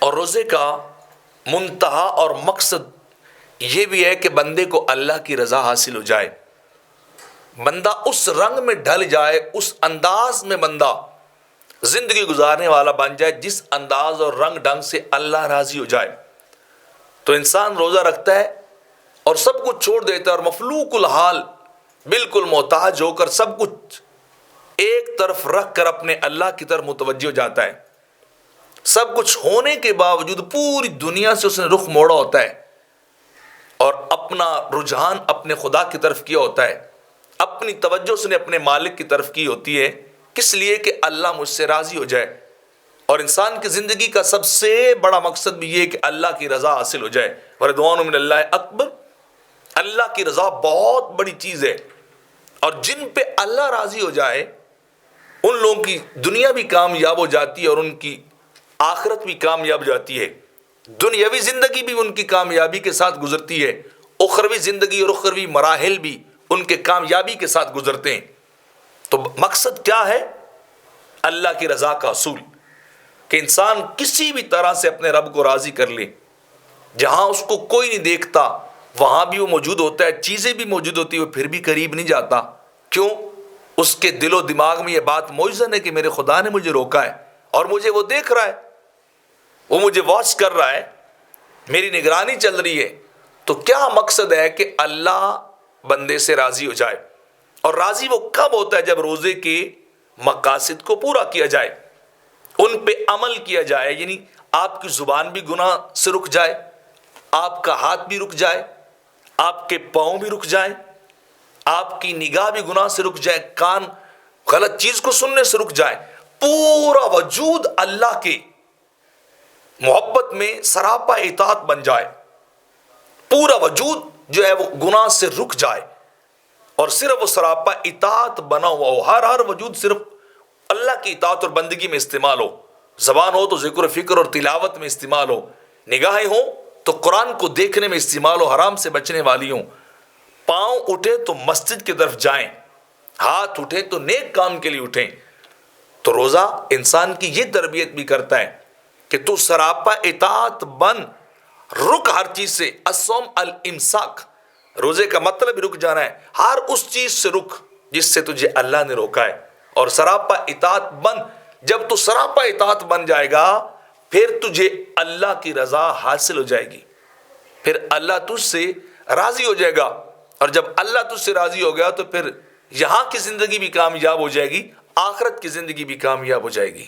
اور روزے کا منتہا اور مقصد یہ بھی ہے کہ بندے کو اللہ کی رضا حاصل ہو جائے، بندہ اس رنگ میں ڈھل جائے، اس انداز میں بندہ زندگی گزارنے والا بن جائے جس انداز اور رنگ ڈھنگ سے اللہ راضی ہو جائے۔ تو انسان روزہ رکھتا ہے اور سب کچھ چھوڑ دیتا ہے اور مفلوق الحال بالکل محتاج ہو کر سب کچھ ایک طرف رکھ کر اپنے اللہ کی طرف متوجہ ہو جاتا ہے۔ سب کچھ ہونے کے باوجود پوری دنیا سے اس نے رخ موڑا ہوتا ہے اور اپنا رجحان اپنے خدا کی طرف کیا ہوتا ہے، اپنی توجہ اس نے اپنے مالک کی طرف کی ہوتی ہے، کس لیے کہ اللہ مجھ سے راضی ہو جائے۔ اور انسان کی زندگی کا سب سے بڑا مقصد بھی یہ کہ اللہ کی رضا حاصل ہو جائے۔ ورضوان من اللہ اکبر، اللہ کی رضا بہت بڑی چیز ہے، اور جن پہ اللہ راضی ہو جائے ان لوگوں کی دنیا بھی کامیاب ہو جاتی ہے اور ان کی آخرت بھی کامیاب ہو جاتی ہے، دنیاوی زندگی بھی ان کی کامیابی کے ساتھ گزرتی ہے، اخروی زندگی اور اخروی مراحل بھی ان کے کامیابی کے ساتھ گزرتے ہیں۔ تو مقصد کیا ہے؟ اللہ کی رضا کا اصول، کہ انسان کسی بھی طرح سے اپنے رب کو راضی کر لے، جہاں اس کو کوئی نہیں دیکھتا وہاں بھی وہ موجود ہوتا ہے، چیزیں بھی موجود ہوتی ہیں، وہ پھر بھی قریب نہیں جاتا۔ کیوں؟ اس کے دل و دماغ میں یہ بات موجود ہے کہ میرے خدا نے مجھے روکا ہے اور مجھے وہ دیکھ رہا ہے، وہ مجھے واچ کر رہا ہے، میری نگرانی چل رہی ہے۔ تو کیا مقصد ہے کہ اللہ بندے سے راضی ہو جائے، اور راضی وہ کب ہوتا ہے؟ جب روزے کے مقاصد کو پورا کیا جائے، ان پہ عمل کیا جائے، یعنی آپ کی زبان بھی گناہ سے رک جائے، آپ کا ہاتھ بھی رک جائے، آپ کے پاؤں بھی رک جائیں، آپ کی نگاہ بھی گناہ سے رک جائے، کان غلط چیز کو سننے سے رک جائے، پورا وجود اللہ کے محبت میں سراپا اطاعت بن جائے، پورا وجود جو ہے وہ گناہ سے رک جائے اور صرف وہ سراپا اطاعت بنا ہوا ہو، ہر وجود صرف اللہ کی اطاعت اور بندگی میں استعمال ہو، زبان ہو تو ذکر و فکر اور تلاوت میں استعمال ہو، نگاہیں ہوں تو قرآن کو دیکھنے میں استعمال ہو، حرام سے بچنے والی ہوں، پاؤں اٹھے تو مسجد کی طرف جائیں، ہاتھ اٹھے تو نیک کام کے لیے اٹھیں۔ تو روزہ انسان کی یہ تربیت بھی کرتا ہے کہ تو سراپا اطاعت بن، رک ہر چیز سے، الصوم الامساک، روزے کا مطلب رک جانا ہے، ہر اس چیز سے رک جس سے تجھے اللہ نے روکا ہے، اور سراپا اطاعت بن۔ جب تو سراپا اطاعت بن جائے گا پھر تجھے اللہ کی رضا حاصل ہو جائے گی، پھر اللہ تجھ سے راضی ہو جائے گا، اور جب اللہ تجھ سے راضی ہو گیا تو پھر یہاں کی زندگی بھی کامیاب ہو جائے گی، آخرت کی زندگی بھی کامیاب ہو جائے گی۔